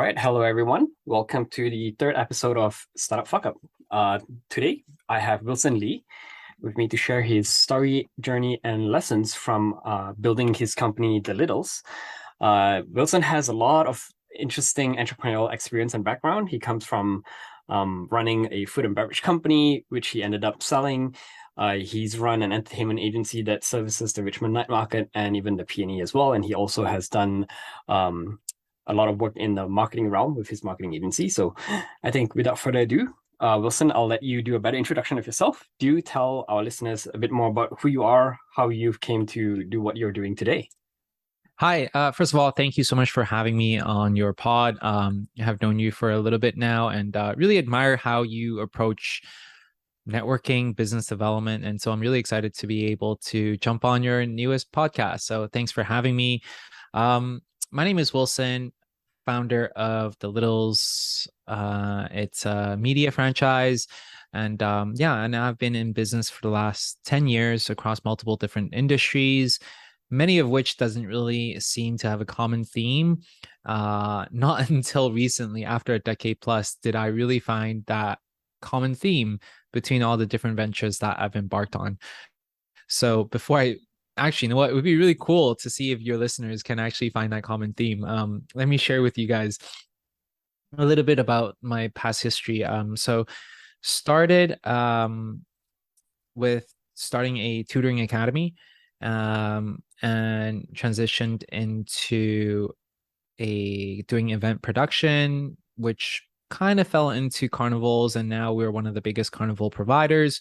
right. Hello, everyone. Welcome to the third episode of Startup Fuck Up. Today, I have Wilson Lee with me to share his story, journey, and lessons from building his company, The Littles. Wilson has a lot of interesting entrepreneurial experience and background. He comes from running a food and beverage company, which he ended up selling. He's run an entertainment agency that services the Richmond night market and even the P&E as well. And he also has done a lot of work in the marketing realm with his marketing agency. So I think without further ado, Wilson, I'll let you do a better introduction of yourself. Do tell our listeners a bit more about who you are, how you've came to do what you're doing today. Hi. First of all, thank you so much for having me on your pod. I have known you for a little bit now and really admire how you approach networking, business development. And so I'm really excited to be able to jump on your newest podcast. So thanks for having me. My name is Wilson, founder of The Littles. It's a media franchise. And and I've been in business for the last 10 years across multiple different industries, many of which doesn't really seem to have a common theme. Not until recently, after a decade plus, did I really find that common theme between all the different ventures that I've embarked on. So before I actually, you know what, it would be really cool to see if your listeners can actually find that common theme. Let me share with you guys a little bit about my past history. So started with starting a tutoring academy, and transitioned into doing event production, which kind of fell into carnivals, and now we're one of the biggest carnival providers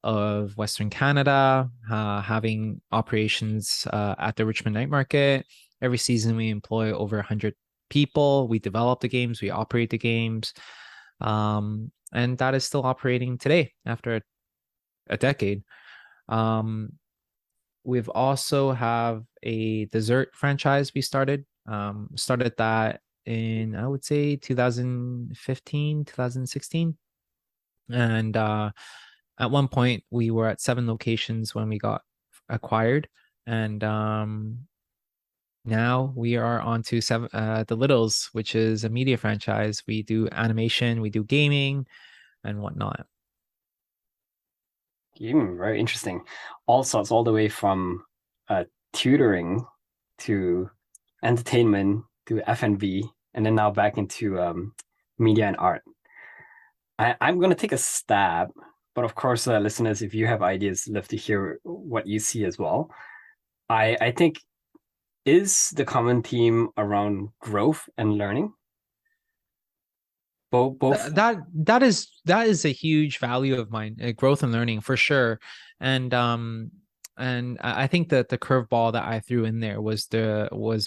of Western Canada, having operations at the Richmond Night Market. Every season we employ over 100 people. We develop the games, we operate the games, and that is still operating today after a decade. We've also have a dessert franchise we started that in, I would say, 2015, 2016. And at one point we were at 7 locations when we got acquired. And now we are on to The Littles, which is a media franchise. We do animation, we do gaming and whatnot. Very interesting. All sorts, all the way from tutoring to entertainment to F&B, and then now back into media and art. I'm going to take a stab, but of course, listeners, if you have ideas, love to hear what you see as well. I think, is the common theme around growth and learning? Both. That is a huge value of mine, growth and learning for sure. And I think that the curveball that I threw in there was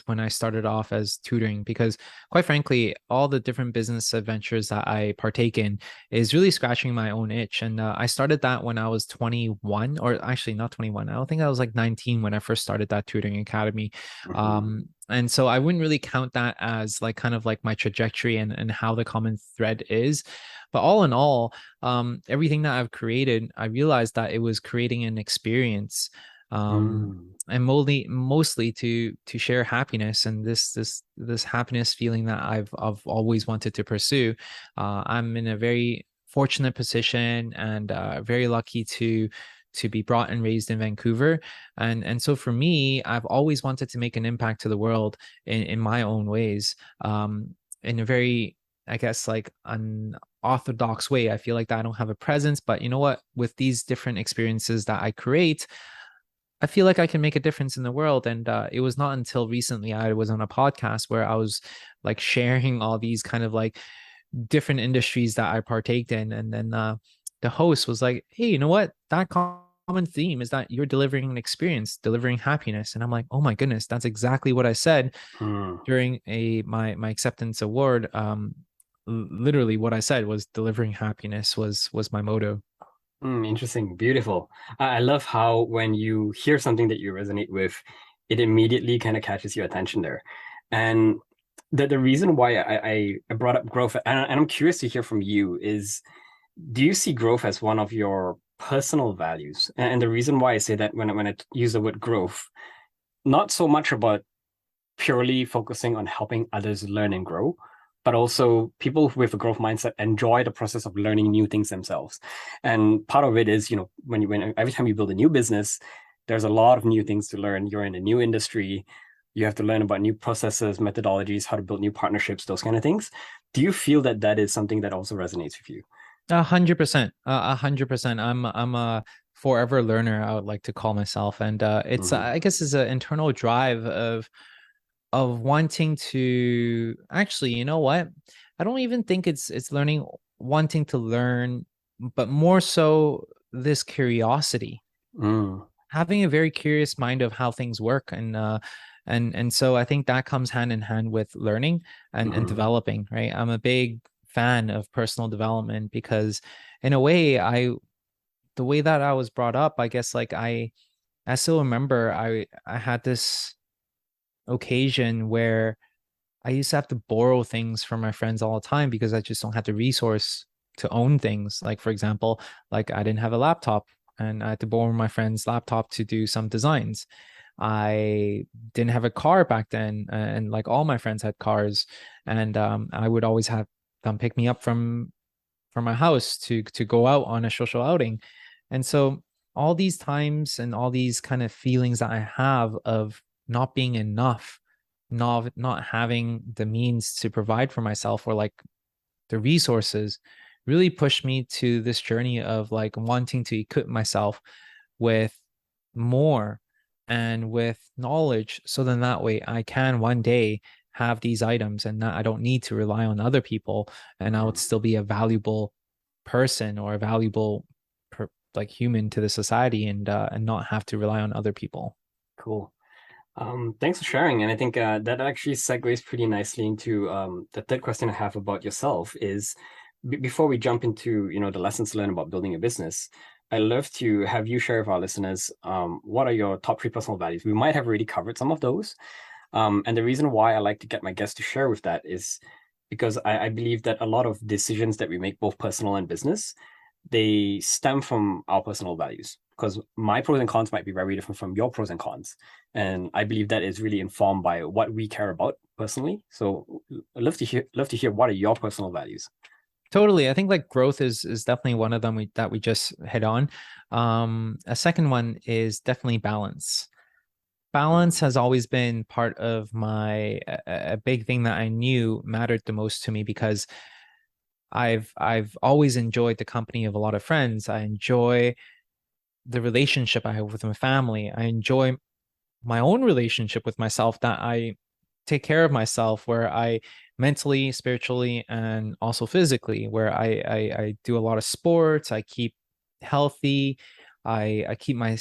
when I started off as tutoring, because quite frankly, all the different business adventures that I partake in is really scratching my own itch. And I started that when I was 21, or actually not 21. I don't think I was like 19 when I first started that tutoring academy. Mhm. And so I wouldn't really count that as like kind of like my trajectory and how the common thread is. But all in all, everything that I've created, I realized that it was creating an experience, and mostly to share happiness, and this happiness feeling that I've always wanted to pursue. I'm in a very fortunate position and very lucky to be brought and raised in Vancouver. And so for me, I've always wanted to make an impact to the world in my own ways, in a very, I guess, like an orthodox way. I feel like that I don't have a presence, but you know what? With these different experiences that I create, I feel like I can make a difference in the world. And it was not until recently I was on a podcast where I was like sharing all these kind of like different industries that I partaked in. And then the host was like, hey, you know what? That common theme is that you're delivering an experience, delivering happiness. And I'm like, oh my goodness, that's exactly what I said during my acceptance award. Literally what I said was delivering happiness was my motto. Interesting, beautiful. I love how when you hear something that you resonate with, it immediately kind of catches your attention there. And the reason why I brought up growth, and I'm curious to hear from you, is do you see growth as one of your personal values? And the reason why I say that when I use the word growth, not so much about purely focusing on helping others learn and grow, but also people with a growth mindset enjoy the process of learning new things themselves. And part of it is, when every time you build a new business, there's a lot of new things to learn. You're in a new industry, you have to learn about new processes, methodologies, how to build new partnerships, those kind of things. Do you feel that that is something that also resonates with you? 100%, 100%. I'm a forever learner, I would like to call myself, and it's Mm-hmm. I guess it's an internal drive of wanting to actually, you know what? I don't even think it's learning, wanting to learn, but more so this curiosity, Mm. having a very curious mind of how things work, and so I think that comes hand in hand with learning and Mm-hmm. developing, right? I'm a big fan of personal development because in a way the way that I was brought up, I guess like I still remember I had this occasion where I used to have to borrow things from my friends all the time because I just don't have the resource to own things. Like, for example, like I didn't have a laptop and I had to borrow my friend's laptop to do some designs. I didn't have a car back then, and like all my friends had cars, and I would always have them pick me up from my house to go out on a social outing. And so all these times and all these kind of feelings that I have of not being enough, not having the means to provide for myself or like the resources really pushed me to this journey of like wanting to equip myself with more and with knowledge so then that way I can one day have these items and that I don't need to rely on other people, and I would still be a valuable person or a valuable like human to the society, and not have to rely on other people. Cool. Thanks for sharing. And I think that actually segues pretty nicely into the third question I have about yourself is before we jump into, the lessons learned about building a business, I'd love to have you share with our listeners what are your top three personal values. We might have already covered some of those. And the reason why I like to get my guests to share with that is because I believe that a lot of decisions that we make, both personal and business, they stem from our personal values. Because my pros and cons might be very different from your pros and cons. And I believe that is really informed by what we care about personally. So I'd love to hear what are your personal values. Totally. I think like growth is definitely one of them that we just hit on. A second one is definitely balance. Balance Mhm. has always been part of my a big thing that I knew mattered the most to me because I've always enjoyed the company of a lot of friends. I enjoy the relationship I have with my family. I enjoy my own relationship with myself, that I take care of myself, where I mentally, spiritually, and also physically, where I do a lot of sports, I keep healthy, I keep my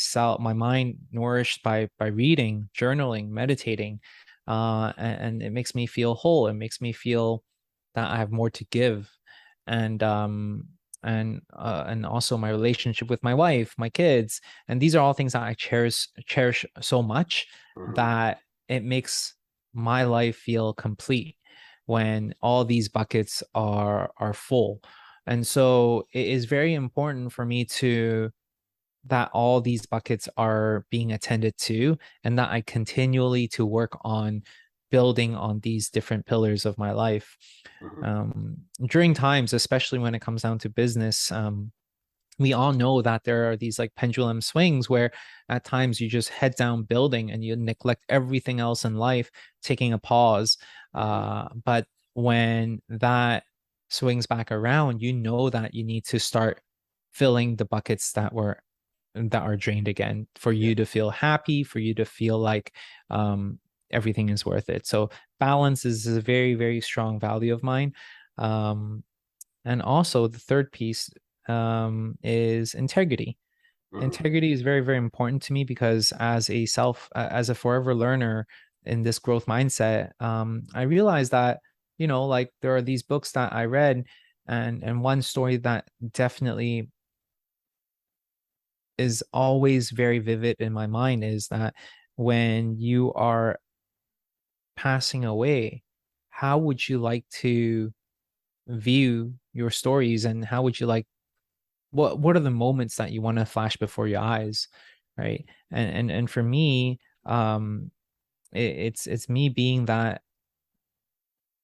mind nourished by reading, journaling, meditating, and it makes me feel whole. It makes me feel that I have more to give, and and also my relationship with my wife, my kids, and these are all things that I cherish so much Mhm. that it makes my life feel complete when all these buckets are full. And so it is very important for me to that all these buckets are being attended to, and that I continually to work on building on these different pillars of my life. Mhm. During times, especially when it comes down to business, we all know that there are these like pendulum swings where at times you just head down building and you neglect everything else in life, taking a pause. Mhm. But when that swings back around, you know that you need to start filling the buckets that are drained again for Yeah. you to feel happy, for you to feel like um, everything is worth it. So balance is a very, very strong value of mine. Um, and also the third piece is integrity. Mhm. Integrity is very, very important to me because as a forever learner in this growth mindset, I realized that, like there are these books that I read, and one story that definitely is always very vivid in my mind is that when you are passing away, how would you like to view your stories, and how would you like what are the moments that you want to flash before your eyes, right? And for me, it's me being that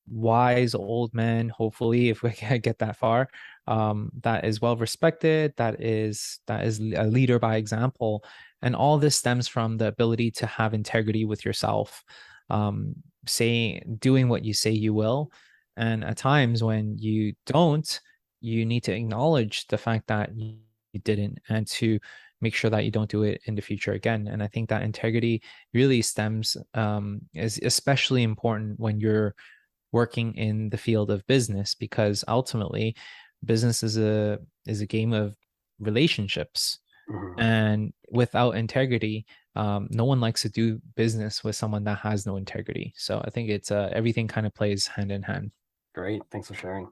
wise old man, hopefully, if we can get that far, that is well respected, that is a leader by example. And all this stems from the ability to have integrity with yourself, um, saying, doing what you say you will. And at times when you don't, you need to acknowledge the fact that you didn't, and to make sure that you don't do it in the future again. And I think that integrity really stems, is especially important when you're working in the field of business, because ultimately business is a game of relationships. Mhm. And without integrity, no one likes to do business with someone that has no integrity. So I think it's everything kind of plays hand in hand. Great, thanks for sharing.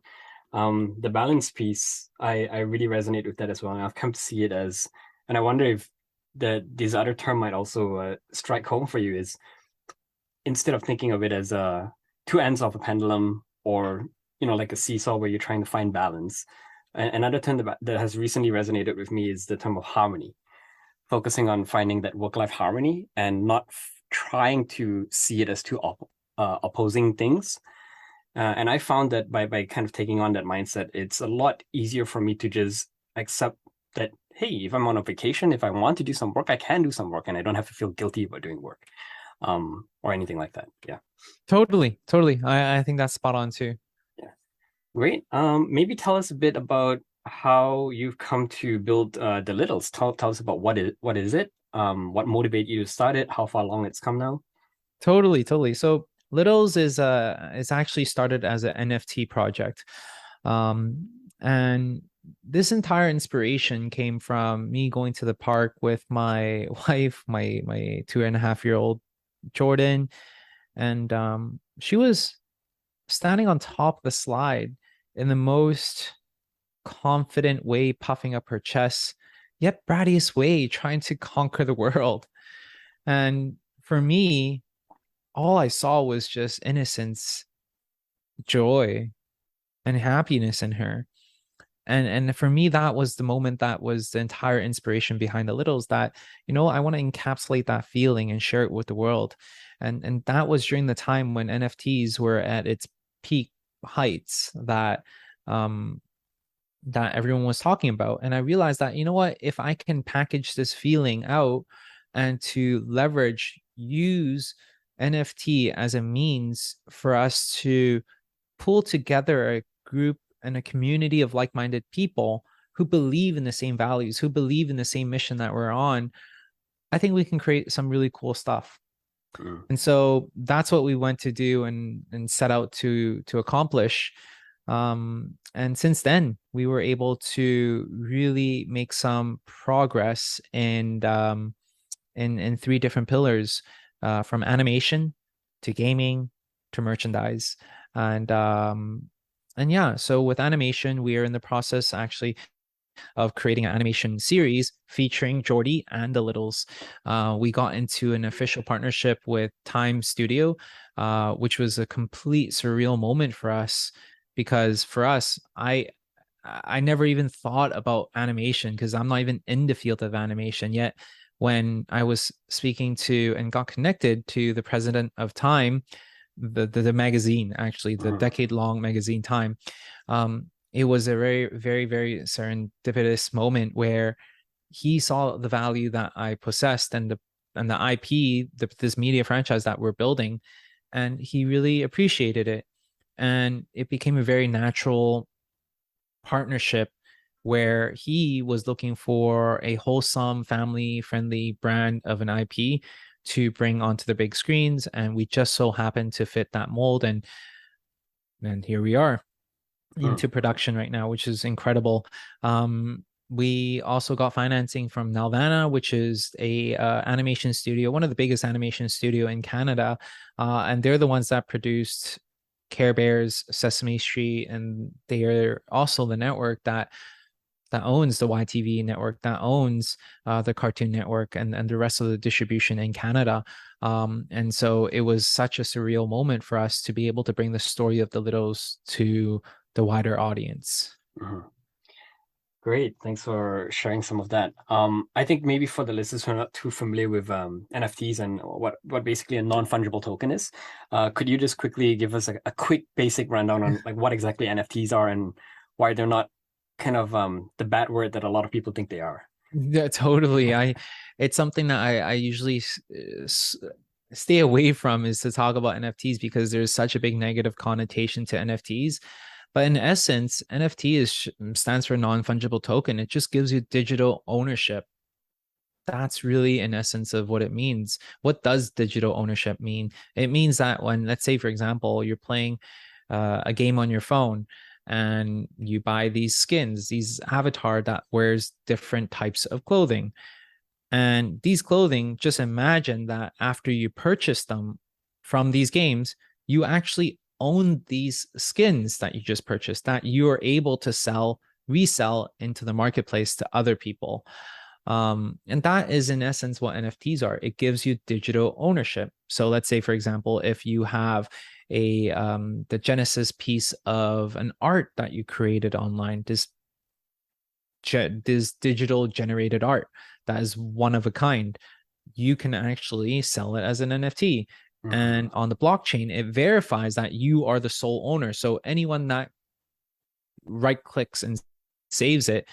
The balance piece, I really resonate with that as well. And I've come to see it as, and I wonder if this other term might also strike home for you, is instead of thinking of it as two ends of a pendulum, or like a seesaw where you're trying to find balance. Another term that has recently resonated with me is the term of harmony, focusing on finding that work-life harmony and not trying to see it as two opposing things. And I found that by kind of taking on that mindset, it's a lot easier for me to just accept that, hey, if I'm on a vacation, if I want to do some work, I can do some work, and I don't have to feel guilty about doing work, or anything like that. Yeah. Totally. I think that's spot on too. Yeah. Great. Maybe tell us a bit about how you've come to build the Littles. Tell us about what is it? What motivated you to start it? How far along it's come now? Totally. So Littles is actually started as an NFT project. And this entire inspiration came from me going to the park with my wife, my 2.5-year-old Jordan, and she was standing on top of the slide in the most confident way, puffing up her chest, yet brattiest way, trying to conquer the world. And for me, all I saw was just innocence, joy, and happiness in her. And for me, that was the moment, that was the entire inspiration behind the Littles, that, I want to encapsulate that feeling and share it with the world. And that was during the time when NFTs were at its peak heights, um that everyone was talking about. And I realized that, what, if I can package this feeling out and to use NFT as a means for us to pull together a group and a community of like-minded people who believe in the same values, who believe in the same mission that we're on, I think we can create some really cool stuff. Mm. And so that's what we went to do and set out to accomplish. And since then, we were able to really make some progress in three different pillars, from animation to gaming to merchandise. And yeah, so with animation, we are in the process actually of creating an animation series featuring Jordy and the Littles. We got into an official partnership with Time Studio, which was a complete surreal moment for us, because for us, I never even thought about animation because I'm not even in the field of animation yet. When I was speaking to and got connected to the president of Time, the magazine, actually, the Mhm. decade-long magazine Time, it was a very, very, very serendipitous moment where he saw the value that I possessed, and the IP, this media franchise that we're building, and he really appreciated it. And it became a very natural partnership where he was looking for a wholesome, family friendly brand of an IP to bring onto the big screens. And we just so happened to fit that mold. And here we are Mm. into production right now, which is incredible. We also got financing from Nelvana, which is a animation studio, one of the biggest animation studio in Canada, and they're the ones that produced Care Bears, Sesame Street, and they are also the network that owns the YTV network, that owns the Cartoon Network, and the rest of the distribution in Canada. And so it was such a surreal moment for us to be able to bring the story of the Littles to the wider audience. Mhm. Great. Thanks for sharing some of that. I think maybe for the listeners who are not too familiar with NFTs and what basically a non-fungible token is, could you just quickly give us a quick basic rundown on like what exactly NFTs are and why they're not kind of the bad word that a lot of people think they are? Yeah, totally. It's something that I usually stay away from, is to talk about NFTs, because there's such a big negative connotation to NFTs. But in essence, NFT stands for non-fungible token. It just gives you digital ownership. That's really in essence of what it means. What does digital ownership mean? It means that when, let's say, for example, you're playing a game on your phone and you buy these skins, these avatar that wears different types of clothing. And these clothing, just imagine that after you purchase them from these games, you actually own these skins that you just purchased, that you are able to resell into the marketplace to other people. And that is in essence what NFTs are. It gives you digital ownership. So let's say, for example, if you have the genesis piece of an art that you created online, this digital generated art that is one of a kind, you can actually sell it as an NFT. Mm-hmm. And on the blockchain, it verifies that you are the sole owner. So anyone that right clicks and saves it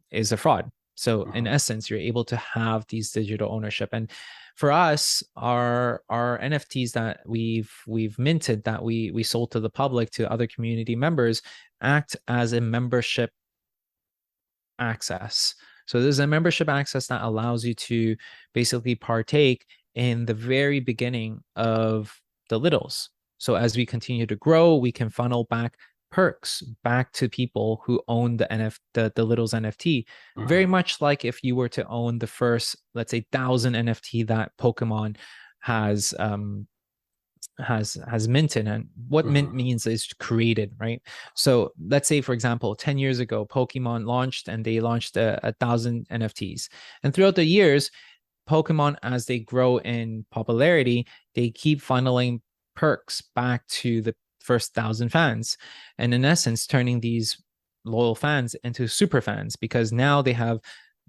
is a fraud. So in essence, you're able to have these digital ownership. And for us, our NFTs that we've minted, that we sold to the public, to other community members, act as a membership access. So there's a membership access that allows you to basically partake in the very beginning of the littles. So as we continue to grow, we can funnel back perks back to people who own the littles NFT. Very much like if you were to own the first, let's say, 1,000 NFT that Pokemon has minted. And what mint means is created, right? So let's say, for example, 10 years ago, Pokemon launched, and they launched 1,000 NFTs. And throughout the years, Pokemon, as they grow in popularity, they keep funneling perks back to the first 1,000 fans, and in essence turning these loyal fans into super fans, because now they have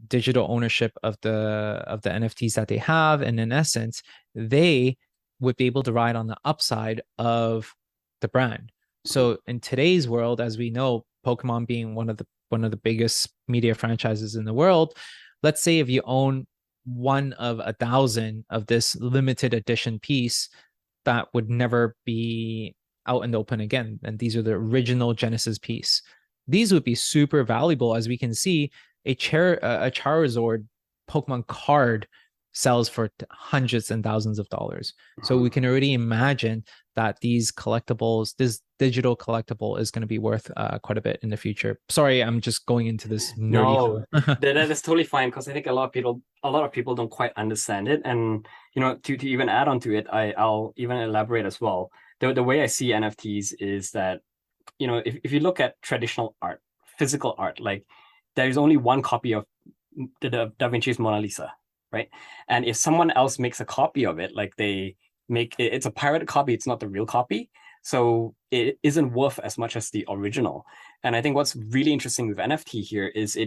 digital ownership of the NFTs that they have, and in essence they would be able to ride on the upside of the brand. So in today's world, as we know, Pokemon being one of the biggest media franchises in the world, let's say if you own one of 1,000 of this limited edition piece that would never be out in the open again, and these are the original Genesis piece, these would be super valuable. As we can see, a Charizard Pokemon card sells for hundreds and thousands of dollars. So we can already imagine that these collectibles, this digital collectible, is going to be worth quite a bit in the future. Sorry, I'm just going into this nerdy. No, that is totally fine, because I think a lot of people don't quite understand it. And to even add on to it, I'll even elaborate as well. The way I see NFTs is that, if you look at traditional art, physical art, like there's only one copy of the Da Vinci's Mona Lisa, right? And if someone else makes a copy of it, like it's a pirated copy, it's not the real copy. So it isn't worth as much as the original. And I think what's really interesting with NFT here is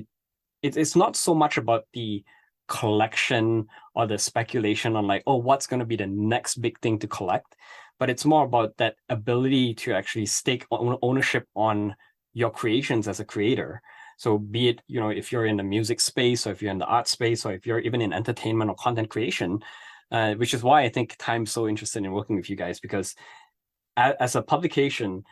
it's not so much about the collection or the speculation on like, oh, what's going to be the next big thing to collect, but it's more about that ability to actually stake ownership on your creations as a creator. So be it, if you're in the music space, or if you're in the art space, or if you're even in entertainment or content creation, which is why I think Time's so interested in working with you guys, because as a publication,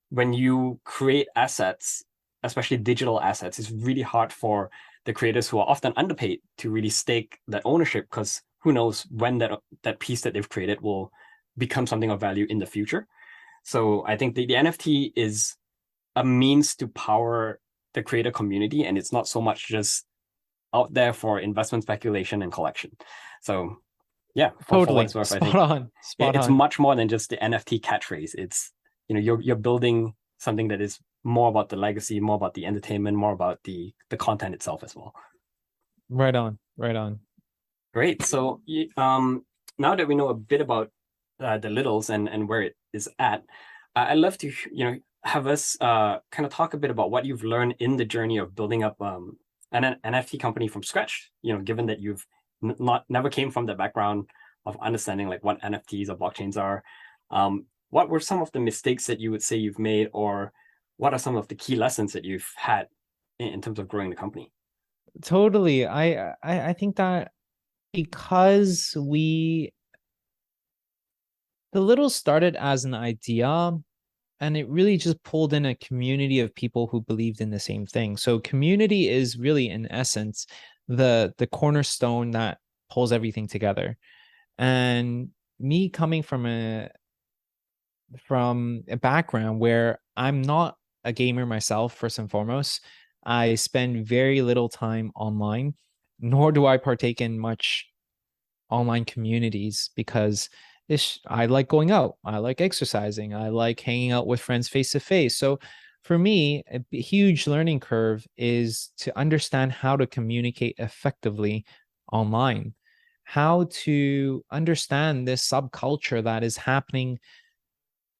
when you create assets, especially digital assets, it's really hard for the creators who are often underpaid to really stake that ownership, because who knows when that piece that they've created will become something of value in the future. So I think the NFT is a means to power the creator community, and it's not so much just out there for investment speculation and collection. So yeah, Totally. for what it's worth, Spot on. it's much more than just the NFT catchphrase. It's you're building something that is more about the legacy, more about the entertainment, more about the content itself as well. Right on. Right on. Great. So now that we know a bit about the littles and where it is at, I'd love to have us kind of talk a bit about what you've learned in the journey of building up an NFT company from scratch. You know, given that you've not never came from the background of understanding like what NFTs or blockchains are. What were some of the mistakes that you would say you've made, or what are some of the key lessons that you've had in terms of growing the company? Totally. I think that because the little started as an idea, and it really just pulled in a community of people who believed in the same thing. So community is really, in essence, the cornerstone that pulls everything together. And me coming from a background where I'm not a gamer myself, first and foremost, I spend very little time online, nor do I partake in much online communities because I like going out, I like exercising, I like hanging out with friends face to face. So for me, a huge learning curve is to understand how to communicate effectively online, how to understand this subculture that is happening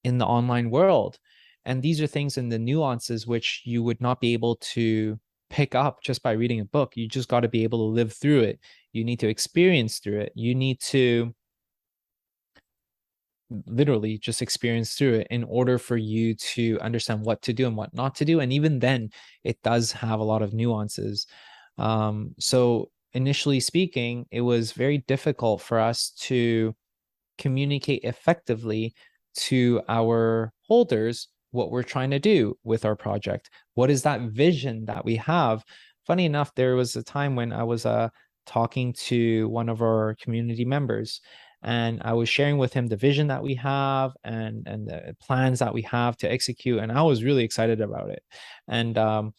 in the online world. And these are things in the nuances which you would not be able to pick up just by reading a book. You just got to be able to live through it. You need to experience through it. You need to literally just experience through it in order for you to understand what to do and what not to do. And even then, it does have a lot of nuances. So initially speaking, it was very difficult for us to communicate effectively to our holders what we're trying to do with our project. What is that vision that we have? Funny enough, there was a time when I was talking to one of our community members, and I was sharing with him the vision that we have and the plans that we have to execute, and I was really excited about it. And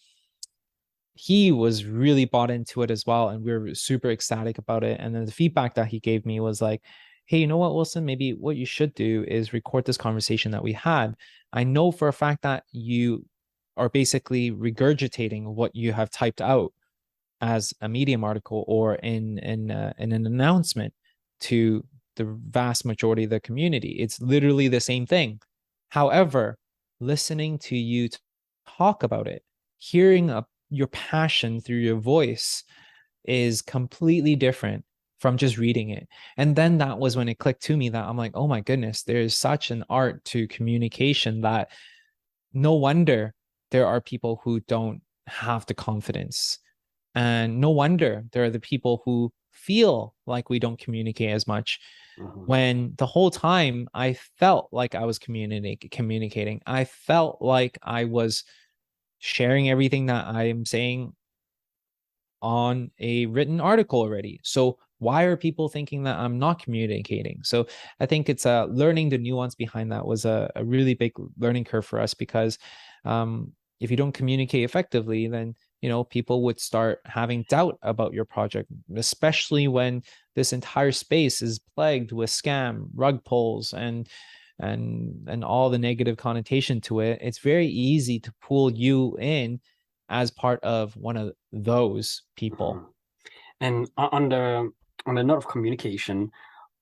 he was really bought into it as well, and we were super ecstatic about it. And then the feedback that he gave me was like, hey, you know what, Wilson, maybe what you should do is record this conversation that we had. I know for a fact that you are basically regurgitating what you have typed out as a Medium article or in an announcement to the vast majority of the community. It's literally the same thing. However, listening to you talk about it, hearing your passion through your voice is completely different from just reading it. And then that was when it clicked to me that I'm like, oh my goodness, there's such an art to communication that no wonder there are people who don't have the confidence. And no wonder there are the people who feel like we don't communicate as much, when the whole time I felt like I was communicating. I felt like I was sharing everything that I'm saying on a written article already. So why are people thinking that I'm not communicating? So I think it's learning the nuance behind that was a really big learning curve for us, because if you don't communicate effectively, then people would start having doubt about your project, especially when this entire space is plagued with scam, rug pulls, and all the negative connotation to it. It's very easy to pull you in as part of one of those people. And on the note of communication,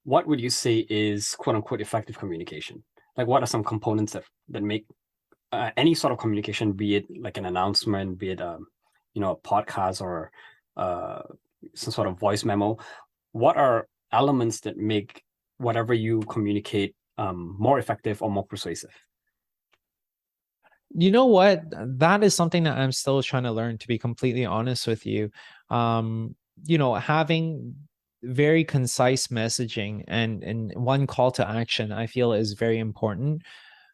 what would you say is quote unquote effective communication? Like, what are some components that make any sort of communication, be it like an announcement, be it a podcast or some sort of voice memo? What are elements that make whatever you communicate more effective or more persuasive? You know what? That is something that I'm still trying to learn, to be completely honest with you. Having very concise messaging and one call to action, I feel is very important.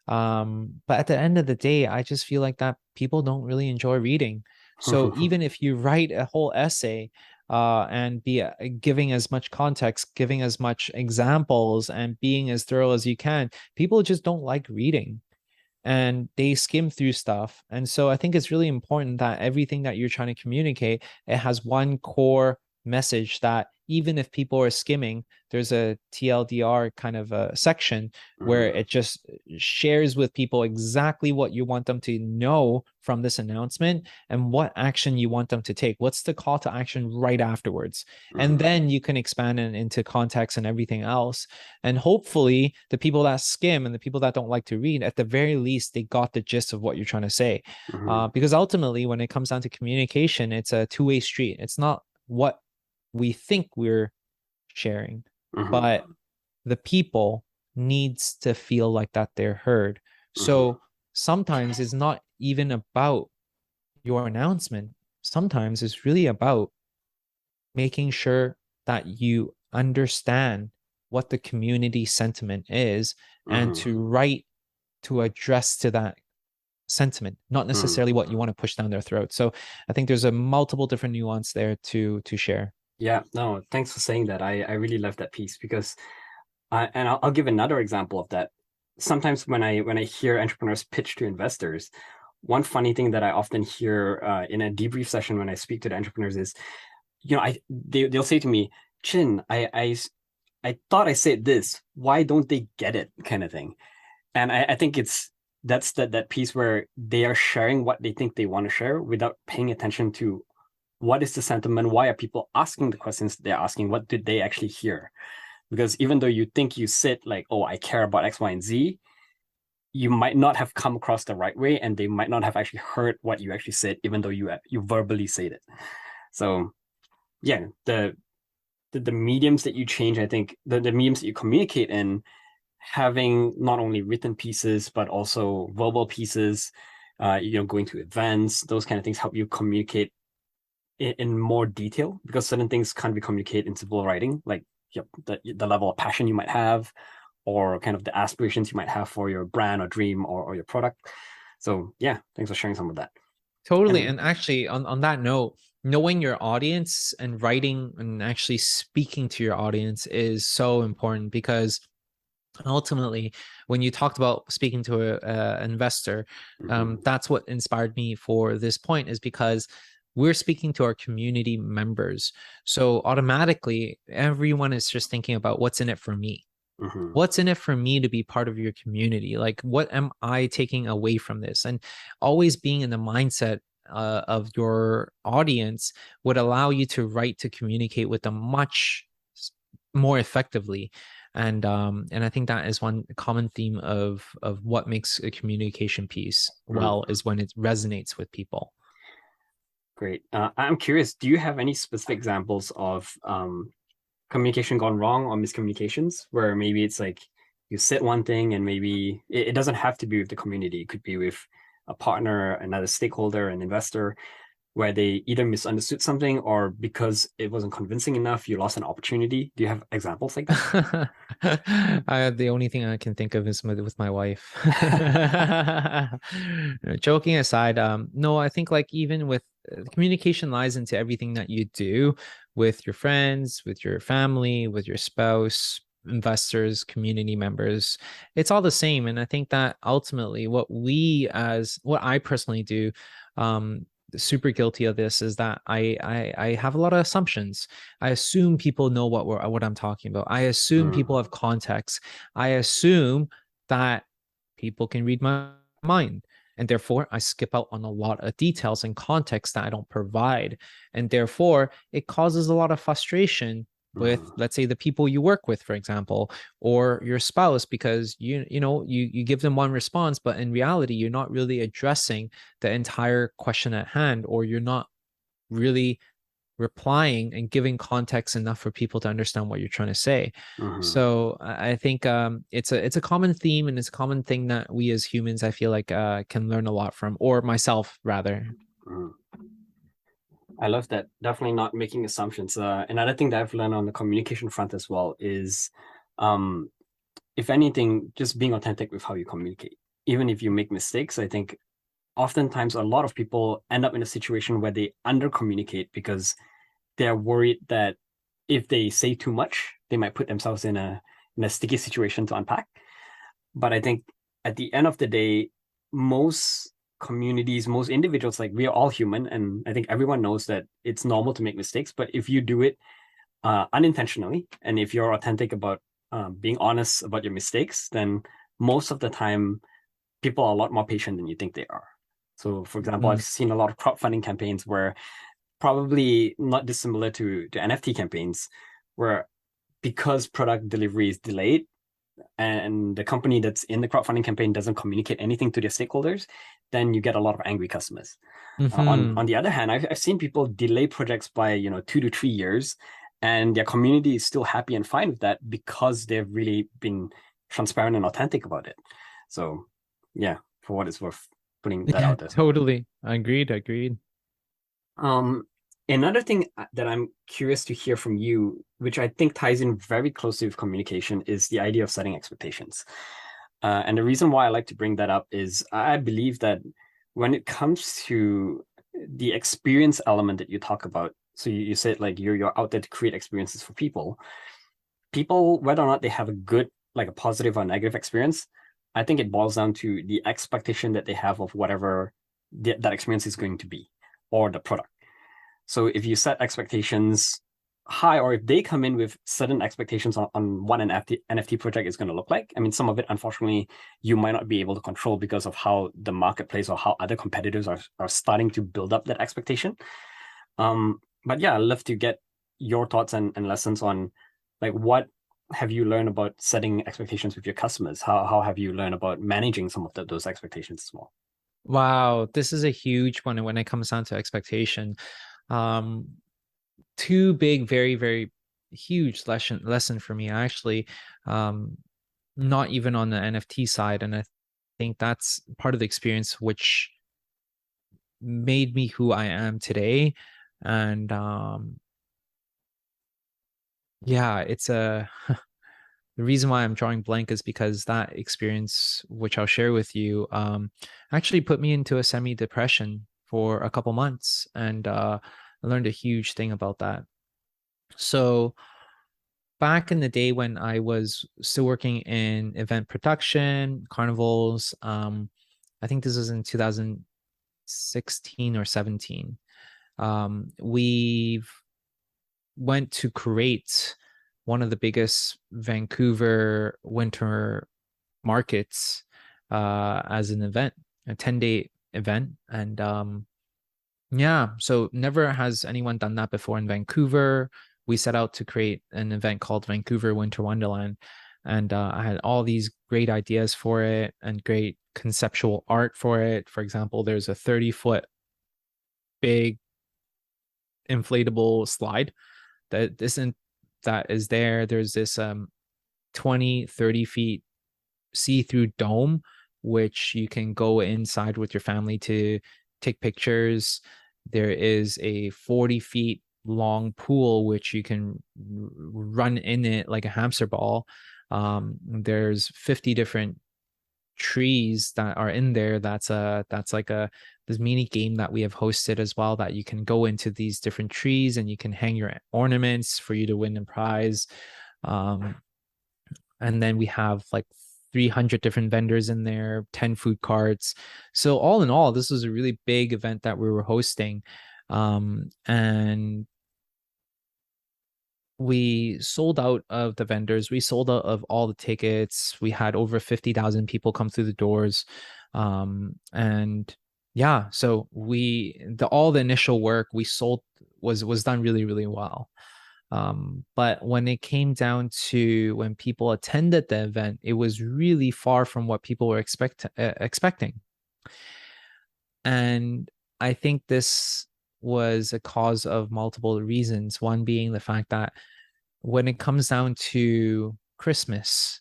But at the end of the day, I just feel like that people don't really enjoy reading. So even if you write a whole essay and be giving as much context, giving as much examples, and being as thorough as you can, people just don't like reading and they skim through stuff. And so I think it's really important that everything that you're trying to communicate, it has one core message that even if people are skimming, there's a TLDR kind of a section where it just shares with people exactly what you want them to know from this announcement and what action you want them to take. What's the call to action right afterwards? And then you can expand it into context and everything else. And hopefully the people that skim and the people that don't like to read, at the very least, they got the gist of what you're trying to say. Because ultimately, when it comes down to communication, it's a two-way street. It's not what we think we're sharing, but the people needs to feel like that they're heard. So sometimes it's not even about your announcement. Sometimes it's really about making sure that you understand what the community sentiment is and to write to address to that sentiment, not necessarily what you want to push down their throat. So I think there's a multiple different nuance there to share. Yeah, no, thanks for saying that. I really love that piece because and I'll give another example of that. Sometimes when I hear entrepreneurs pitch to investors, one funny thing that I often hear in a debrief session when I speak to the entrepreneurs is, they'll say to me, Chin, I thought I said this. Why don't they get it? Kind of thing. And I think that's that piece where they are sharing what they think they want to share without paying attention to what is the sentiment, why are people asking the questions they're asking, what did they actually hear? Because even though you think you said like, oh, I care about X, Y, and Z, you might not have come across the right way, and they might not have actually heard what you actually said, even though you verbally said it. So yeah, the mediums that you change, I think the mediums that you communicate in, having not only written pieces but also verbal pieces, going to events, those kind of things help you communicate in more detail, because certain things can't be communicated in simple writing, like the level of passion you might have, or kind of the aspirations you might have for your brand or dream or your product. So yeah, thanks for sharing some of that. Totally. And actually, on that note, knowing your audience and writing and actually speaking to your audience is so important, because ultimately, when you talked about speaking to an investor, that's what inspired me for this point, is because we're speaking to our community members. So automatically, everyone is just thinking about what's in it for me. What's in it for me to be part of your community? Like, what am I taking away from this? And always being in the mindset of your audience would allow you to write to communicate with them much more effectively. And I think that is one common theme of what makes a communication piece well, is when it resonates with people. Great. I'm curious, do you have any specific examples of communication gone wrong or miscommunications, where maybe it's like you said one thing and maybe it doesn't have to be with the community, it could be with a partner, another stakeholder, an investor, where they either misunderstood something, or because it wasn't convincing enough, you lost an opportunity? Do you have examples like that? The only thing I can think of is with my wife. Joking aside, no, I think like even with communication lies into everything that you do with your friends, with your family, with your spouse, investors, community members. It's all the same. And I think that ultimately what I personally do, super guilty of this, is that I have a lot of assumptions. I assume people know what I'm talking about. I assume people have context. I assume that people can read my mind. And therefore, I skip out on a lot of details and context that I don't provide. And therefore, it causes a lot of frustration with, let's say, the people you work with, for example, or your spouse, because you give them one response, but in reality, you're not really addressing the entire question at hand, or you're not really replying and giving context enough for people to understand what you're trying to say. So I think it's a common theme, and it's a common thing that we as humans, I feel like, can learn a lot from, or myself rather. I love that. Definitely not making assumptions. Another thing that I've learned on the communication front as well is, if anything, just being authentic with how you communicate. Even if you make mistakes, I think oftentimes a lot of people end up in a situation where they under communicate because they're worried that if they say too much, they might put themselves in a sticky situation to unpack. But I think at the end of the day, most communities, most individuals, like, we are all human, and I think everyone knows that it's normal to make mistakes. But if you do it unintentionally, and if you're authentic about being honest about your mistakes, then most of the time people are a lot more patient than you think they are. So, for example, I've seen a lot of crowdfunding campaigns where probably not dissimilar to NFT campaigns, where because product delivery is delayed and the company that's in the crowdfunding campaign doesn't communicate anything to their stakeholders, then you get a lot of angry customers. On the other hand, I've seen people delay projects by 2 to 3 years, and their community is still happy and fine with that because they've really been transparent and authentic about it. So yeah, for what it's worth, putting that Yeah, out there. totally. Agreed. Another thing that I'm curious to hear from you, which I think ties in very closely with communication, is the idea of setting expectations. And the reason why I like to bring that up is I believe that when it comes to the experience element that you talk about, so you said like you're out there to create experiences for people, whether or not they have a good, like a positive or negative experience, I think it boils down to the expectation that they have of whatever that experience is going to be, or the product. So if you set expectations high, or if they come in with certain expectations on what an NFT project is going to look like, I mean, some of it, unfortunately, you might not be able to control because of how the marketplace or how other competitors are starting to build up that expectation. But yeah, I'd love to get your thoughts and lessons on, like, what have you learned about setting expectations with your customers? How have you learned about managing some of those expectations as well? Wow, this is a huge one when it comes down to expectation. Two big, very huge lesson for me actually. Not even on the NFT side, and I think that's part of the experience which made me who I am today. And yeah, it's a the reason why I'm drawing blank is because that experience, which I'll share with you, actually put me into a semi-depression for a couple months, and I learned a huge thing about that. So back in the day when I was still working in event production, carnivals, I think this was in 2016 or 17. We went to create one of the biggest Vancouver winter markets as an event, a 10-day event. And yeah, so never has anyone done that before in Vancouver. We set out to create an event called Vancouver Winter Wonderland. And I had all these great ideas for it and great conceptual art for it. For example, there's a 30-foot big inflatable slide that is there. There's this 20, 30 feet see-through dome, which you can go inside with your family to take pictures. There is a 40 feet long pool, which you can run in it like a hamster ball. There's 50 different trees that are in there. That's like this mini game that we have hosted as well, that you can go into these different trees and you can hang your ornaments for you to win a prize. And then we have like 300 different vendors in there, 10 food carts. So all in all, this was a really big event that we were hosting. And we sold out of the vendors. We sold out of all the tickets. We had over 50,000 people come through the doors. And yeah, so all the initial work we sold was done really well. But when it came down to when people attended the event, it was really far from what people were expecting. And I think this was a cause of multiple reasons. One being the fact that when it comes down to Christmas,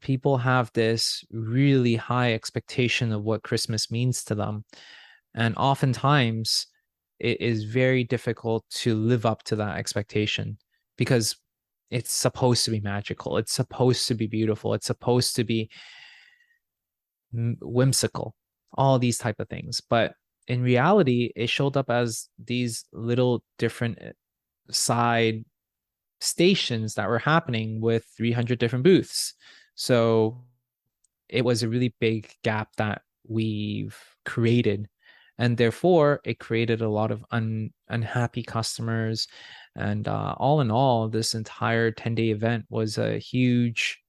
people have this really high expectation of what Christmas means to them. And oftentimes it is very difficult to live up to that expectation because it's supposed to be magical. It's supposed to be beautiful. It's supposed to be whimsical, all these type of things. But in reality, it showed up as these little different side stations that were happening with 300 different booths. So it was a really big gap that we've created. and therefore it created a lot of unhappy customers. And all in all, this entire 10-day event was a huge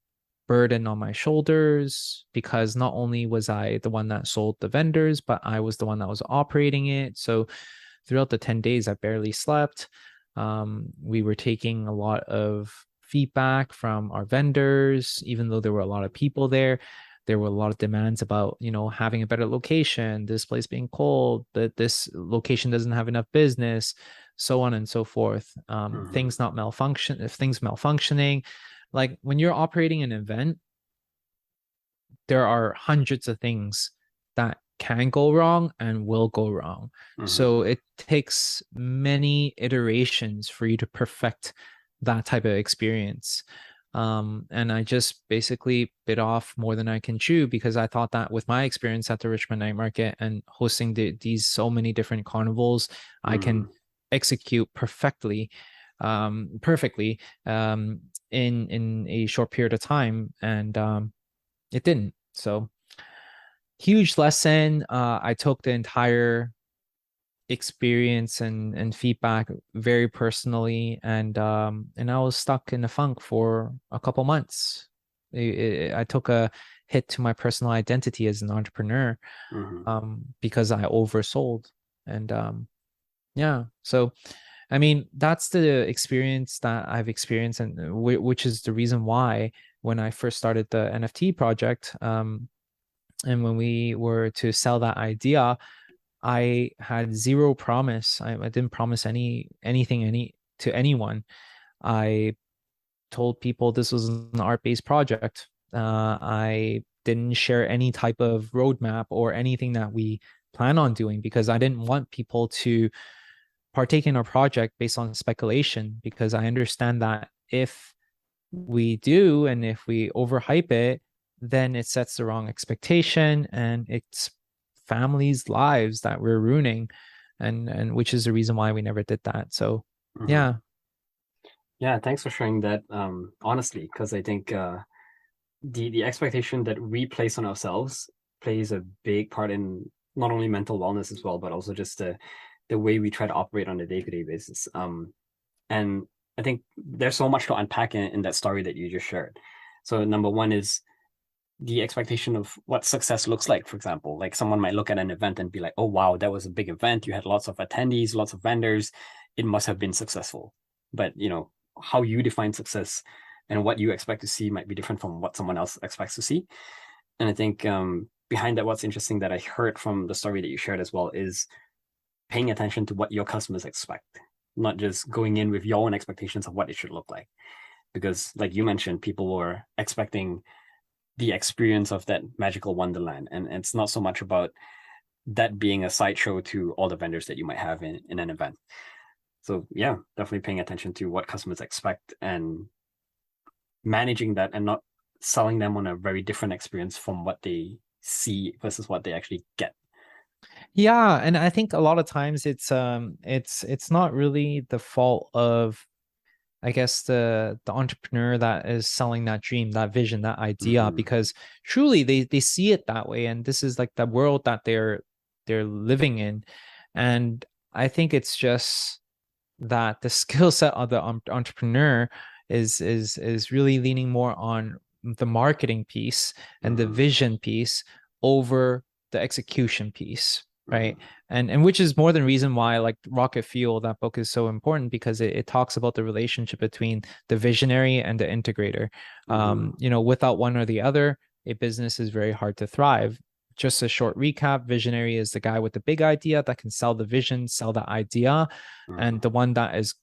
burden on my shoulders, because not only was I the one that sold the vendors, but I was the one that was operating it. So throughout the 10 days, I barely slept. We were taking a lot of feedback from our vendors, even though there were a lot of people there. There were a lot of demands about, having a better location, this place being cold, that this location doesn't have enough business, so on and so forth. Mm-hmm. Things not malfunction, if things malfunctioning. Like when you're operating an event, there are hundreds of things that can go wrong and will go wrong. Mm-hmm. So it takes many iterations for you to perfect that type of experience. And I just basically bit off more than I can chew, because I thought that with my experience at the Richmond Night Market and hosting these so many different carnivals, I can Mm-hmm. execute perfectly in a short period of time. And it didn't. So huge lesson. I took the entire experience and feedback very personally, and I was stuck in a funk for a couple months. I took a hit to my personal identity as an entrepreneur, Mm-hmm. because I oversold. And yeah, so I mean, that's the experience that I've experienced, and which is the reason why when I first started the NFT project, and when we were to sell that idea, I had zero promise. I didn't promise anything to anyone. I told people this was an art-based project. I didn't share any type of roadmap or anything that we plan on doing, because I didn't want people to partake in our project based on speculation, because I understand that if we do and if we overhype it, then it sets the wrong expectation, and it's families' lives that we're ruining, and which is the reason why we never did that. So Mm-hmm. yeah. Yeah, thanks for sharing that. Honestly, because I think the expectation that we place on ourselves plays a big part in not only mental wellness as well, but also just the way we try to operate on a day-to-day basis. And I think there's so much to unpack in that story that you just shared. So number one is the expectation of what success looks like. For example, like someone might look at an event and be like, oh wow, that was a big event, you had lots of attendees, lots of vendors, it must have been successful. But how you define success and what you expect to see might be different from what someone else expects to see. And I think behind that, what's interesting that I heard from the story that you shared as well is paying attention to what your customers expect, not just going in with your own expectations of what it should look like. Because, like you mentioned, people were expecting the experience of that magical wonderland, and it's not so much about that being a sideshow to all the vendors that you might have in an event. So yeah, definitely paying attention to what customers expect and managing that, and not selling them on a very different experience from what they see versus what they actually get. Yeah, and I think a lot of times it's not really the fault of, I guess, the entrepreneur that is selling that dream, that vision, that idea, Mm-hmm. because truly they see it that way, and this is like the world that they're living in. And I think it's just that the skill set of the entrepreneur is really leaning more on the marketing piece and the Mm-hmm. vision piece over the execution piece, right? Mm-hmm. And which is more than reason why like Rocket Fuel, that book, is so important, because it talks about the relationship between the visionary and the integrator. Mm-hmm. Without one or the other, a business is very hard to thrive. Just a short recap: visionary is the guy with the big idea that can sell the vision, sell the idea, Mm-hmm. and the one that is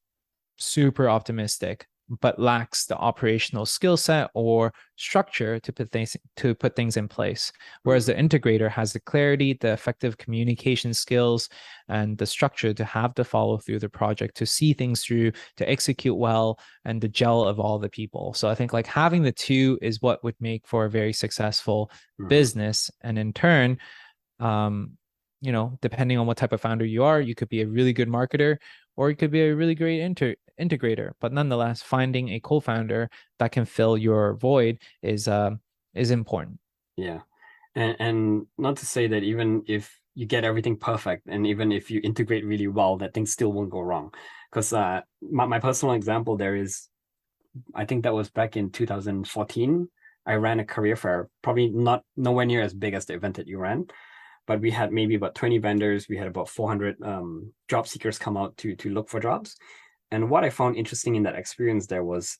super optimistic but lacks the operational skill set or structure to put things in place. Whereas the Mm-hmm. integrator has the clarity, the effective communication skills, and the structure to have to follow through the project, to see things through, to execute well, and the gel of all the people. So I think like having the two is what would make for a very successful Mm-hmm. business. And in turn, depending on what type of founder you are, you could be a really good marketer, or you could be a really great integrator. But nonetheless, finding a co-founder that can fill your void is important. Yeah. And not to say that even if you get everything perfect, and even if you integrate really well, that things still won't go wrong. Because my personal example there is, I think that was back in 2014. I ran a career fair, probably not nowhere near as big as the event that you ran, but we had maybe about 20 vendors. We had about 400 job seekers come out to look for jobs. And what I found interesting in that experience there was,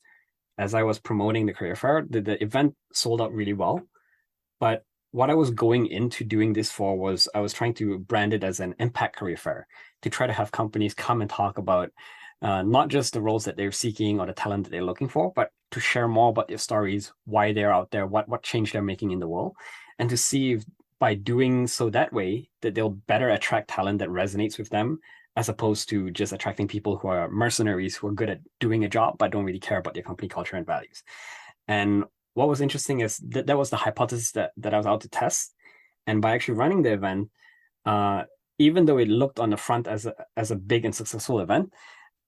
as I was promoting the career fair, the event sold out really well. But what I was going into doing this for was I was trying to brand it as an impact career fair to try to have companies come and talk about not just the roles that they're seeking or the talent that they're looking for, but to share more about their stories, why they're out there, what change they're making in the world, and to see if by doing so that way that they'll better attract talent that resonates with them, as opposed to just attracting people who are mercenaries who are good at doing a job but don't really care about their company culture and values. And what was interesting is that was the hypothesis that I was out to test. And by actually running the event, even though it looked on the front as a big and successful event,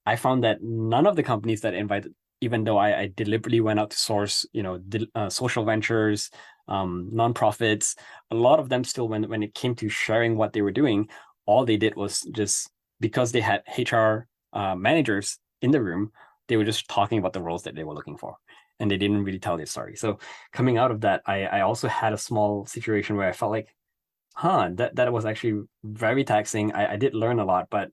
I found that none of the companies that I invited, even though I deliberately went out to source, social ventures, nonprofits, a lot of them still, when it came to sharing what they were doing, all they did was just, because they had HR managers in the room, they were just talking about the roles that they were looking for, and they didn't really tell their story. So coming out of that, I also had a small situation where I felt like, that was actually very taxing. I did learn a lot, but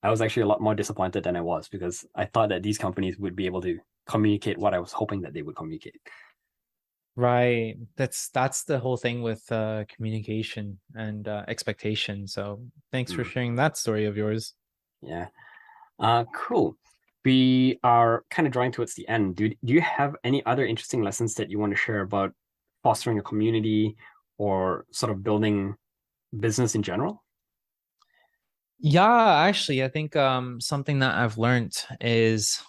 I was actually a lot more disappointed than I was, because I thought that these companies would be able to communicate what I was hoping that they would communicate. Right. That's the whole thing with communication and expectation. So thanks for Mm, sharing that story of yours. yeah. Cool. We are kind of drawing towards the end. Do you have any other interesting lessons that you want to share about fostering a community or sort of building business in general? Yeah, actually, I think something that I've learned is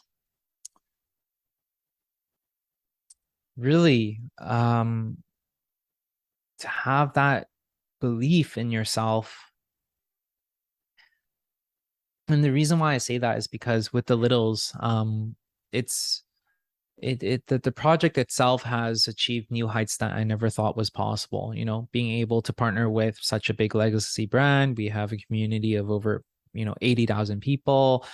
really to have that belief in yourself. And the reason why I say that is because with the littles, it's the project itself has achieved new heights that I never thought was possible. You know, being able to partner with such a big legacy brand, we have a community of over 80,000 people,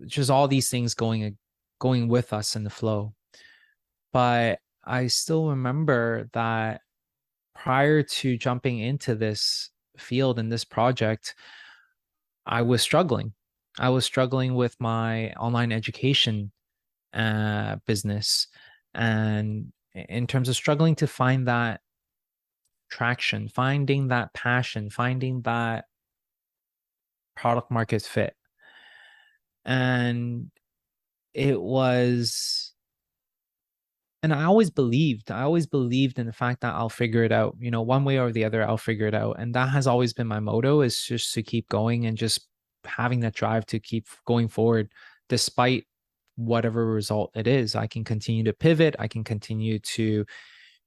just all these things going with us in the flow. But I still remember that prior to jumping into this field and this project, I was struggling. I was struggling with my online education business, and in terms of struggling to find that traction, finding that passion, finding that product market fit. And it was, and I always believed in the fact that I'll figure it out, one way or the other, I'll figure it out. And that has always been my motto, is just to keep going and just having that drive to keep going forward despite whatever result it is. I can continue to pivot, I can continue to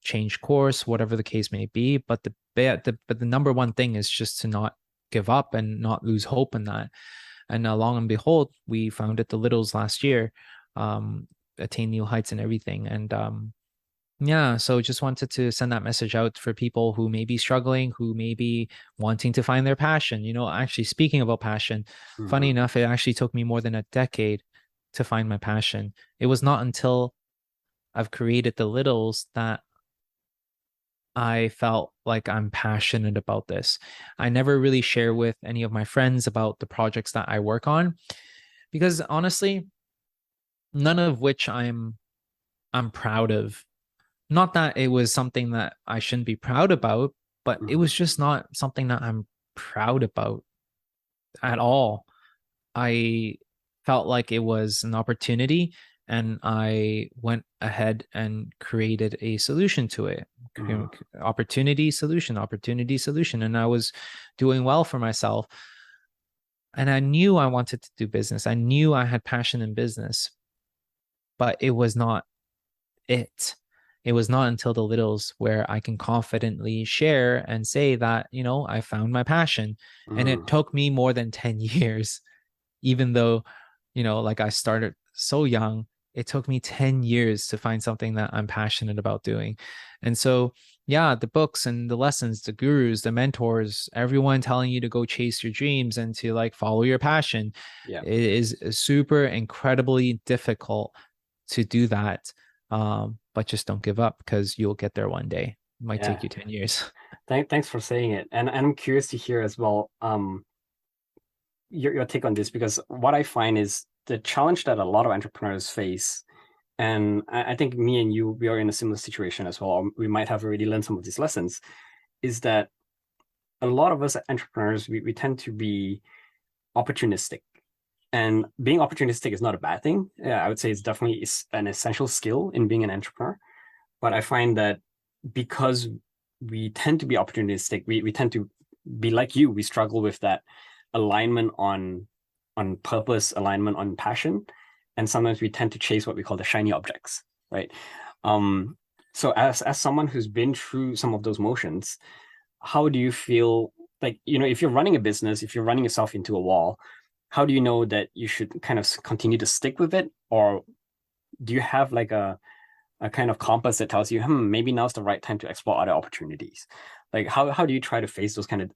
change course, whatever the case may be. But the number one thing is just to not give up and not lose hope in that. And long and behold, we founded the Littles last year, attained new heights and everything. And yeah, so just wanted to send that message out for people who may be struggling, who may be wanting to find their passion. Actually, speaking about passion, funny Mm-hmm. enough, it actually took me more than a decade to find my passion. It was not until I've created the Littles that I felt like I'm passionate about this. I never really share with any of my friends about the projects that I work on, because honestly, none of which I'm proud of. Not that it was something that I shouldn't be proud about, but it Mm-hmm. was just not something that I'm proud about at all. I felt like it was an opportunity, and I went ahead and created a solution to it. Mm-hmm. Opportunity, solution, opportunity, solution. And I was doing well for myself. And I knew I wanted to do business. I knew I had passion in business, but it was not it. It was not until the littles where I can confidently share and say that, I found my passion. And it Mm-hmm. took me more than 10 years, even though, like I started so young. it took me 10 years to find something that I'm passionate about doing. And so, yeah, the books and the lessons, the gurus, the mentors, everyone telling you to go chase your dreams and to like follow your passion, Yeah. it is super incredibly difficult to do that. But just don't give up because you'll get there one day. It might Yeah. take you 10 years. Thanks for saying it. And I'm curious to hear as well, your take on this, because what I find is the challenge that a lot of entrepreneurs face, and I think me and you, we are in a similar situation as well, or we might have already learned some of these lessons, is that a lot of us entrepreneurs, we tend to be opportunistic. And being opportunistic is not a bad thing. Yeah, I would say it's definitely an essential skill in being an entrepreneur. But I find that because we tend to be opportunistic, we tend to be like you. We struggle with that alignment on purpose, alignment on passion, and sometimes we tend to chase what we call the shiny objects, right? Um, so as someone who's been through some of those motions, how do you feel like, if you're running a business, if you're running yourself into a wall, how do you know that you should kind of continue to stick with it, or do you have like a kind of compass that tells you, maybe now's the right time to explore other opportunities? Like how do you try to face those kind of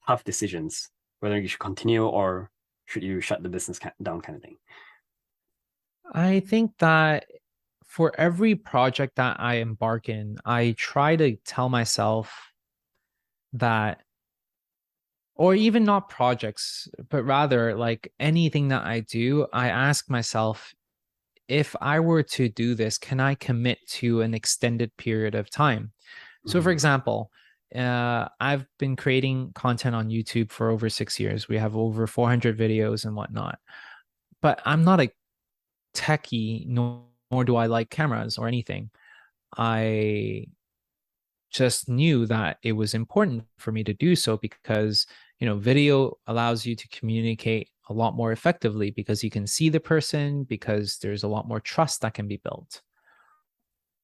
tough decisions, whether you should continue or should you shut the business down, kind of thing? I think that for every project that I embark in, I try to tell myself that, or even not projects, but rather like anything that I do, I ask myself, if I were to do this, can I commit to an extended period of time? So, for Mm-hmm. example, I've been creating content on YouTube for over 6 years. We have over 400 videos and whatnot. But I'm not a techie, nor do I like cameras or anything. I just knew that it was important for me to do so because, video allows you to communicate a lot more effectively because you can see the person, because there's a lot more trust that can be built.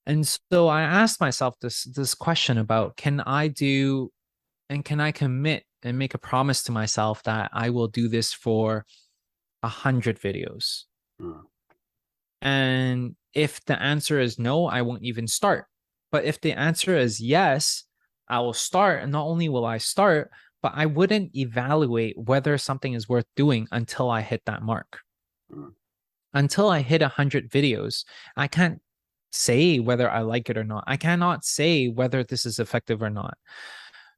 And so I asked myself this question about, can I do and can I commit and make a promise to myself that I will do this for 100 videos? Mm-hmm. And if the answer is no, I won't even start. But if the answer is yes, I will start. And not only will I start, but I wouldn't evaluate whether something is worth doing until I hit that mark. Mm-hmm. Until I hit 100 videos, I can't say whether I like it or not. I cannot say whether this is effective or not.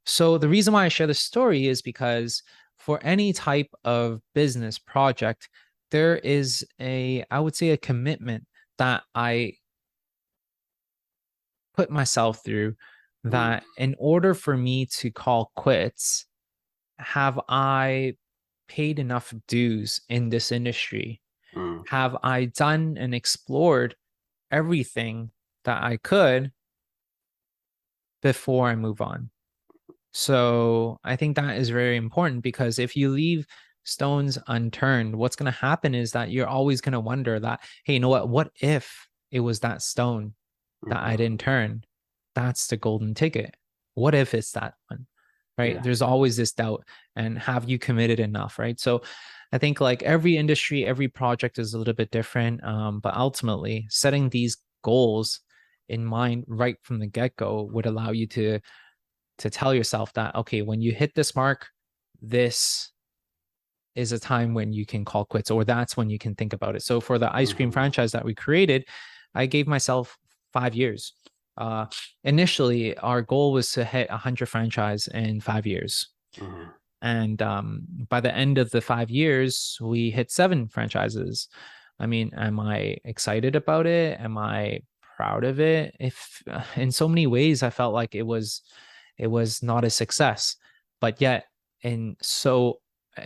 So the reason why I share this story is because for any type of business project, there is I would say a commitment that I put myself through, that in order for me to call quits, have I paid enough dues in this industry? Mm-hmm. Have I done and explored everything that I could before I move on? So I think that is very important, because if you leave stones unturned, what's going to happen is that you're always going to wonder that, hey, you know what if it was that stone that I didn't turn? That's the golden ticket. What if it's that one? Right? Yeah. There's always this doubt. And have you committed enough? Right? So I think like every industry, every project is a little bit different. But ultimately, setting these goals in mind right from the get-go would allow you to tell yourself that, okay, when you hit this mark, this is a time when you can call quits, or that's when you can think about it. So for the ice cream Mm-hmm. franchise that we created, I gave myself 5 years. Initially, our goal was to hit 100 franchise in 5 years. Mm-hmm. And by the end of the 5 years, we hit 7 franchises. I mean, am I excited about it? Am I proud of it? If in so many ways, I felt like it was not a success, but yet in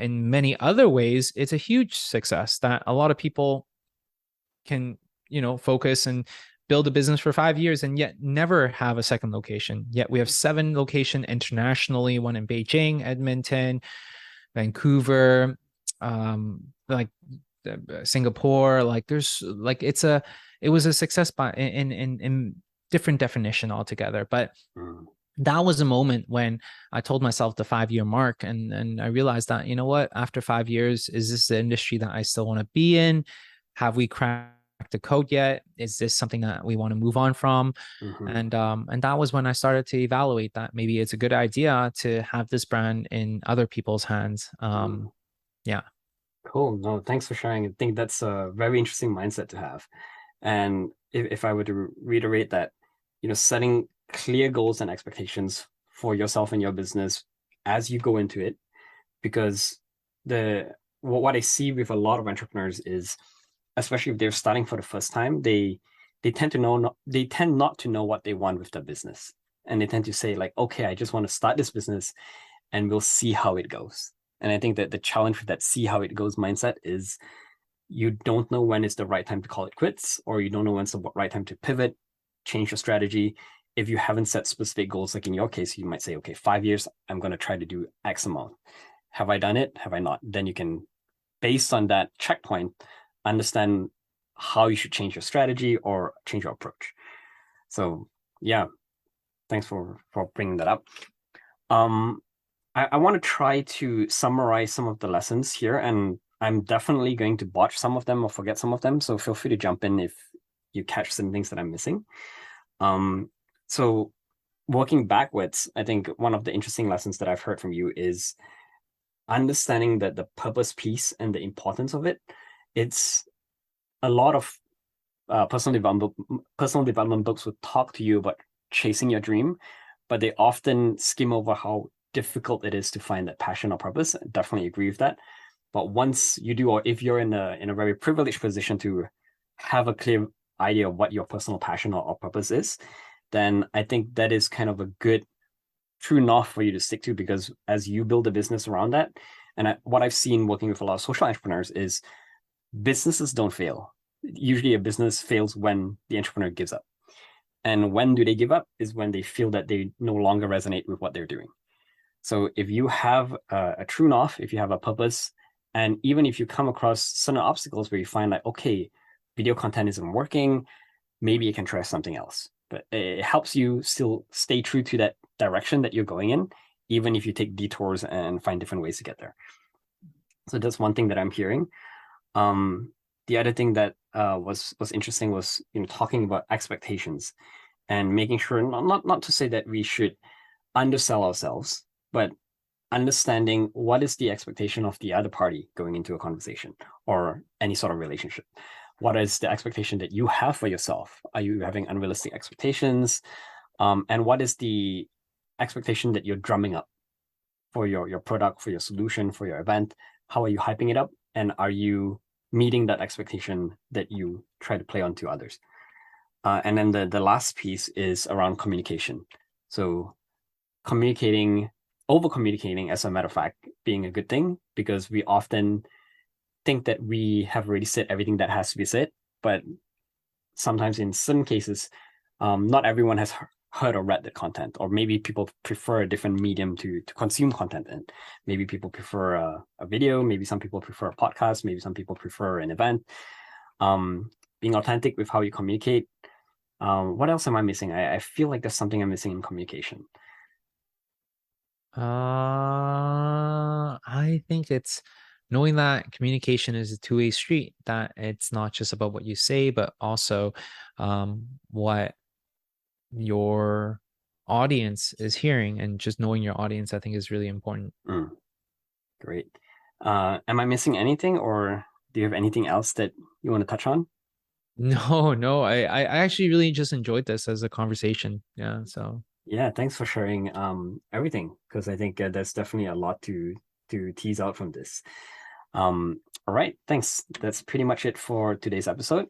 many other ways, it's a huge success that a lot of people can, focus and build a business for 5 years and yet never have a second location. Yet we have 7 locations internationally, one in Beijing, Edmonton, Vancouver, like Singapore. Like there's like it was a success by in different definition altogether. But Mm-hmm. that was a moment when I told myself the 5 year mark, and I realized that, you know what, after 5 years, is this the industry that I still want to be in? Have we cracked cracked the code yet? Is this something that we want to move on from? Mm-hmm. And that was when I started to evaluate that maybe it's a good idea to have this brand in other people's hands. Yeah. Cool. No, thanks for sharing. I think that's a very interesting mindset to have. And if I were to reiterate that, setting clear goals and expectations for yourself and your business as you go into it, because what I see with a lot of entrepreneurs is, especially if they're starting for the first time, they tend not to know what they want with their business. And they tend to say like, okay, I just want to start this business and we'll see how it goes. And I think that the challenge with that see how it goes mindset is you don't know when is the right time to call it quits, or you don't know when's the right time to pivot, change your strategy. If you haven't set specific goals, like in your case, you might say, okay, 5 years, I'm going to try to do X amount. Have I done it? Have I not? Then you can, based on that checkpoint, understand how you should change your strategy or change your approach. So yeah, thanks for bringing that up. I want to try to summarize some of the lessons here, and I'm definitely going to botch some of them or forget some of them. So feel free to jump in if you catch some things that I'm missing. So working backwards, I think one of the interesting lessons that I've heard from you is understanding that the purpose piece and the importance of it. It's a lot of personal development books would talk to you about chasing your dream, but they often skim over how difficult it is to find that passion or purpose. I definitely agree with that. But once you do, or if you're in a very privileged position to have a clear idea of what your personal passion or purpose is, then I think that is kind of a good true north for you to stick to, because as you build a business around that, and what I've seen working with a lot of social entrepreneurs is businesses don't fail. Usually a business fails when the entrepreneur gives up. And when do they give up is when they feel that they no longer resonate with what they're doing. So if you have a true north, if you have a purpose, and even if you come across certain obstacles where you find like, okay, video content isn't working, maybe you can try something else. But it helps you still stay true to that direction that you're going in, even if you take detours and find different ways to get there. So that's one thing that I'm hearing. The other thing that was interesting was talking about expectations and making sure not to say that we should undersell ourselves, but understanding what is the expectation of the other party going into a conversation or any sort of relationship. What is the expectation that you have for yourself? Are you having unrealistic expectations? And what is the expectation that you're drumming up for your product, for your solution, for your event? How are you hyping it up? And are you meeting that expectation that you try to play on to others? And then the last piece is around communication. So over communicating, as a matter of fact, being a good thing, because we often think that we have already said everything that has to be said, but sometimes in certain cases, not everyone has heard or read the content, or maybe people prefer a different medium to consume content in. Maybe people prefer a video, maybe some people prefer a podcast, maybe some people prefer an event. Being authentic with how you communicate. What else am I missing? I feel like there's something I'm missing in communication. I think it's knowing that communication is a two-way street, that it's not just about what you say, but also what your audience is hearing, and just knowing your audience, I think, is really important. Great. Am I missing anything, or do you have anything else that you want to touch on? No, I actually really just enjoyed this as a conversation. Yeah, so yeah, thanks for sharing everything, because I think there's definitely a lot to tease out from this. All right, thanks. That's pretty much it for today's episode.